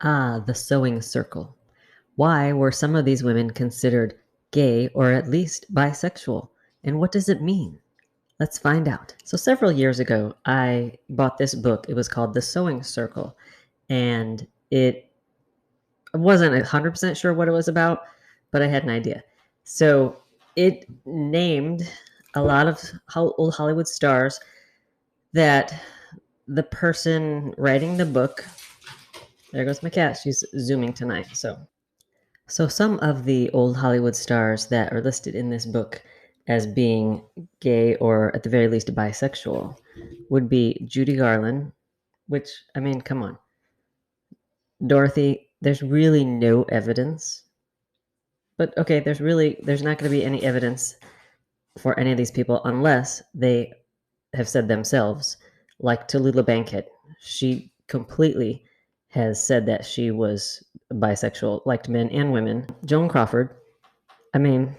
Ah, the sewing circle. Why were some of these women considered gay or at least bisexual? And what does it mean? Let's find out. So, several years ago, I bought this book. It was called The Sewing Circle. And it wasn't 100% sure what it was about, but I had an idea. So, it named a lot of old Hollywood stars that the person writing the book, there goes my cat, she's zooming tonight. So some of the old Hollywood stars that are listed in this book as being gay or at the very least bisexual would be Judy Garland, which, I mean, come on. Dorothy, there's really no evidence. But okay, there's not going to be any evidence for any of these people unless they have said themselves, like Tallulah Bankhead. She completely has said that she was bisexual, liked men and women. Joan Crawford, I mean,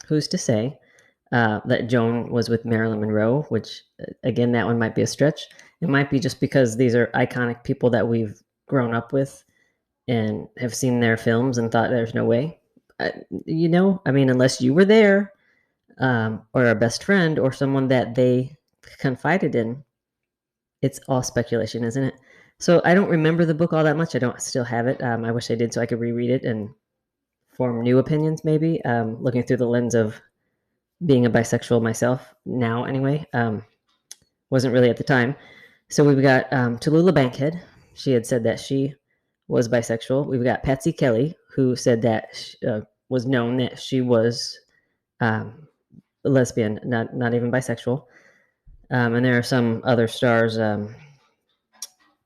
who's to say that Joan was with Marilyn Monroe, which, again, that one might be a stretch. It might be just because these are iconic people that we've grown up with and have seen their films and thought there's no way. I mean, unless you were there or a best friend or someone that they confided in, it's all speculation, isn't it? So I don't remember the book all that much. I don't still have it. I wish I did so I could reread it and form new opinions, maybe, looking through the lens of being a bisexual myself now anyway. Wasn't really at the time. So we've got Tallulah Bankhead. She had said that she was bisexual. We've got Patsy Kelly, who said that was known that she was lesbian, not even bisexual. And there are some other stars.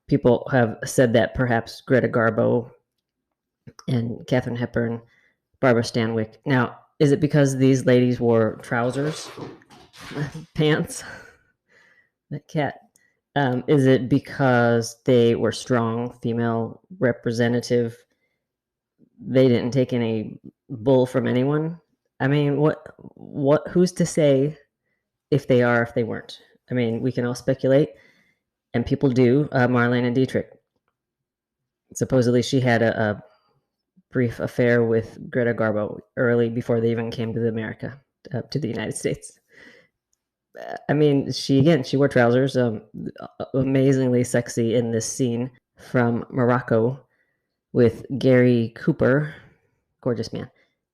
People have said that perhaps Greta Garbo and Katharine Hepburn, Barbara Stanwyck. Now, is it because these ladies wore trousers, pants? That cat. Is it because they were strong, female representative? They didn't take any bull from anyone. I mean, what? Who's to say if they are, if they weren't? I mean, we can all speculate, and people do. Marlene Dietrich. Supposedly, she had a brief affair with Greta Garbo early before they even came to America, to the United States. I mean, she wore trousers, amazingly sexy in this scene from Morocco with Gary Cooper, gorgeous man,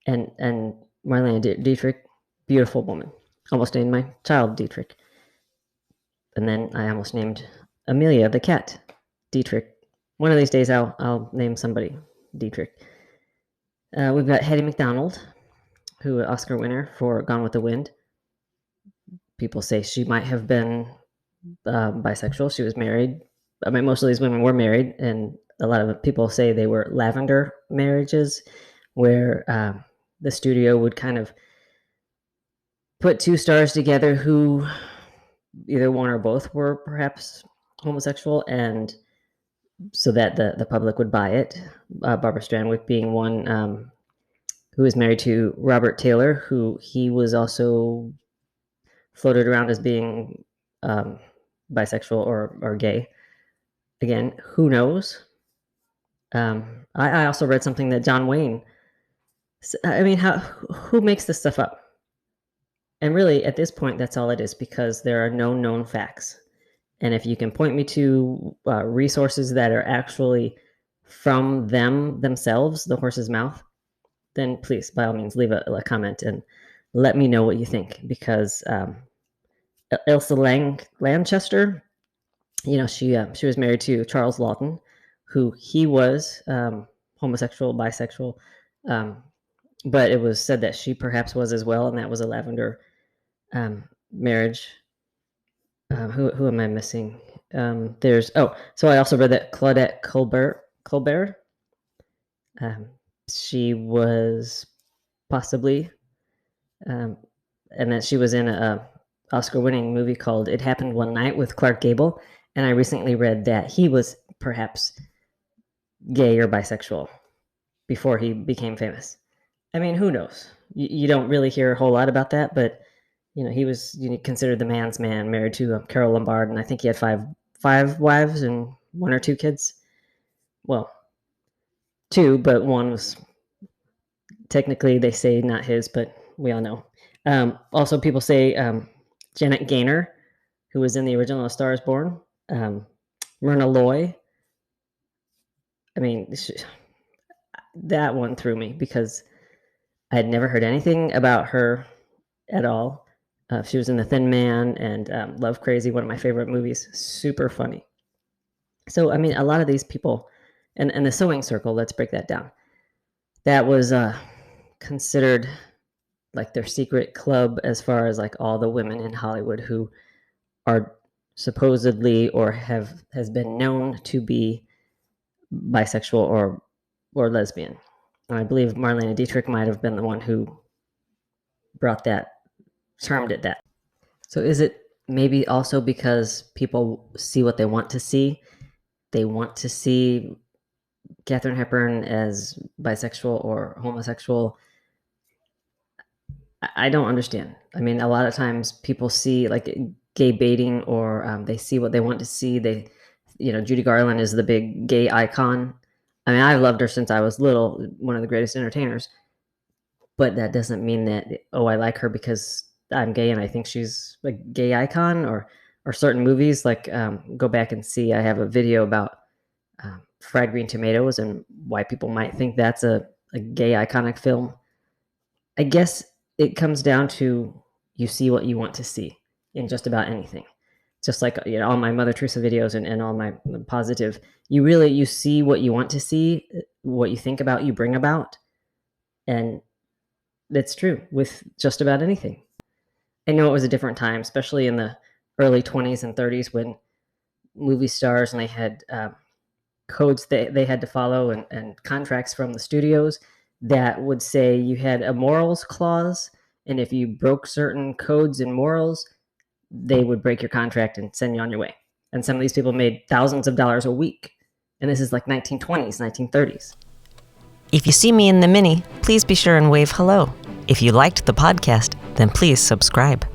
and Marlene Dietrich, beautiful woman. Almost named my child Dietrich, and then I almost named Amelia the cat Dietrich. One of these days, I'll name somebody Dietrich. We've got Hattie McDonald, who Oscar winner for Gone with the Wind. People say she might have been bisexual. She was married. I mean, most of these women were married, and a lot of people say they were lavender marriages, where the studio would kind of put two stars together who either one or both were perhaps homosexual, and so that the public would buy it. Barbara Stanwyck being one who is married to Robert Taylor, who he was also floated around as being bisexual or gay. Again, who knows? I also read something that John Wayne. I mean, who makes this stuff up? And really, at this point, that's all it is, because there are no known facts. And if you can point me to resources that are actually from themselves, the horse's mouth, then please, by all means, leave a comment and let me know what you think. Because Ilsa Lanchester, she was married to Charles Lawton, who he was homosexual, bisexual, but it was said that she perhaps was as well, and that was a lavender marriage. Who am I missing? So I also read that Claudette Colbert, she was possibly, and that she was in a Oscar-winning movie called It Happened One Night with Clark Gable, and I recently read that he was perhaps gay or bisexual before he became famous. I mean, who knows? You don't really hear a whole lot about that, but he was considered the man's man, married to Carol Lombard, and I think he had five wives and one or two kids. Well, two, but one was technically, they say not his, but we all know. Also, people say Janet Gaynor, who was in the original A Star is Born, Myrna Loy. I mean, that one threw me because I had never heard anything about her at all. She was in The Thin Man and Love Crazy, one of my favorite movies. Super funny. So, I mean, a lot of these people, and the Sewing Circle, let's break that down. That was considered like their secret club as far as like all the women in Hollywood who are supposedly or has been known to be bisexual or lesbian. And I believe Marlene Dietrich might have been the one who brought that, termed it that. So is it maybe also because people see what they want to see? They want to see Katharine Hepburn as bisexual or homosexual. I don't understand. I mean, a lot of times people see like gay baiting, or they see what they want to see. Judy Garland is the big gay icon. I mean, I've loved her since I was little, one of the greatest entertainers. But that doesn't mean that, oh, I like her because I'm gay and I think she's a gay icon, or certain movies. Like, go back and see. I have a video about Fried Green Tomatoes and why people might think that's a gay iconic film. I guess it comes down to you see what you want to see in just about anything. Just like all my Mother Teresa videos and all my positive, you see what you want to see, what you think about, you bring about, and that's true with just about anything. I know it was a different time, especially in the early 20s and 30s when movie stars and they had codes they had to follow and contracts from the studios that would say you had a morals clause, and if you broke certain codes and morals, they would break your contract and send you on your way. And some of these people made thousands of dollars a week, and this is like 1920s, 1930s. If you see me in the mini, please be sure and wave hello. If you liked the podcast, then please subscribe.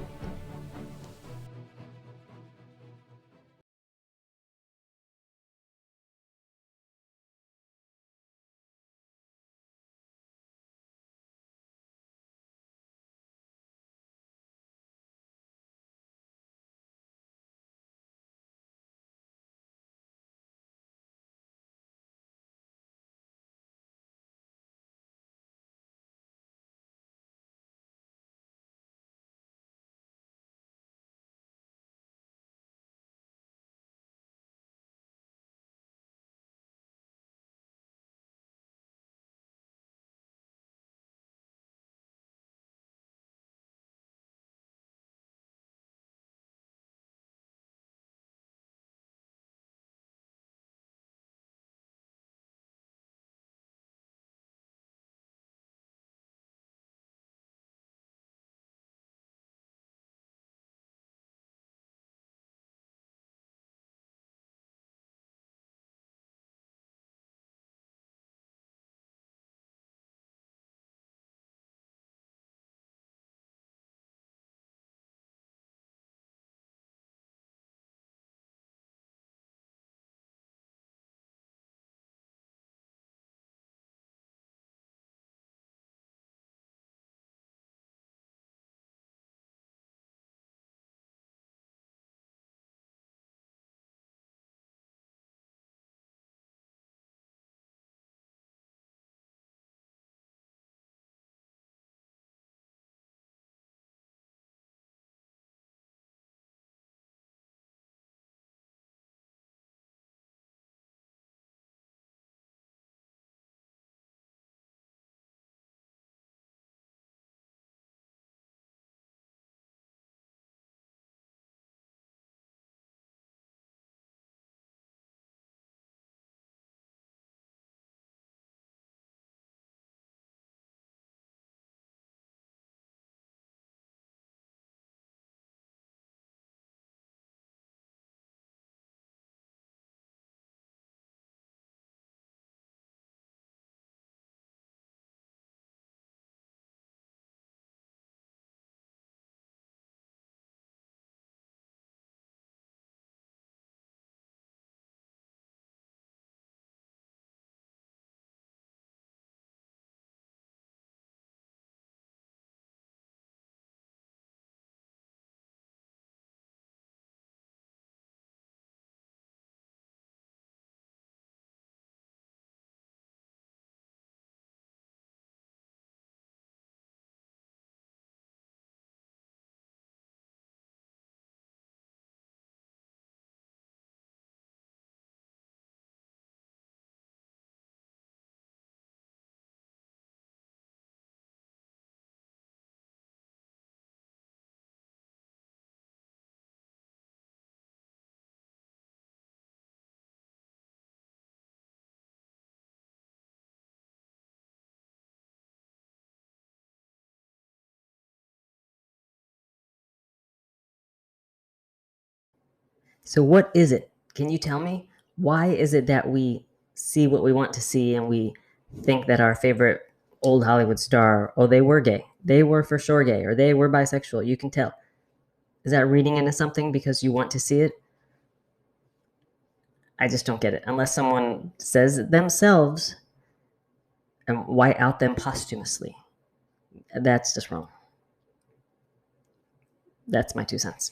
So what is it? Can you tell me? Why is it that we see what we want to see and we think that our favorite old Hollywood star, oh, they were gay. They were for sure gay, or they were bisexual. You can tell. Is that reading into something because you want to see it? I just don't get it. Unless someone says it themselves, and why out them posthumously? That's just wrong. That's my 2 cents.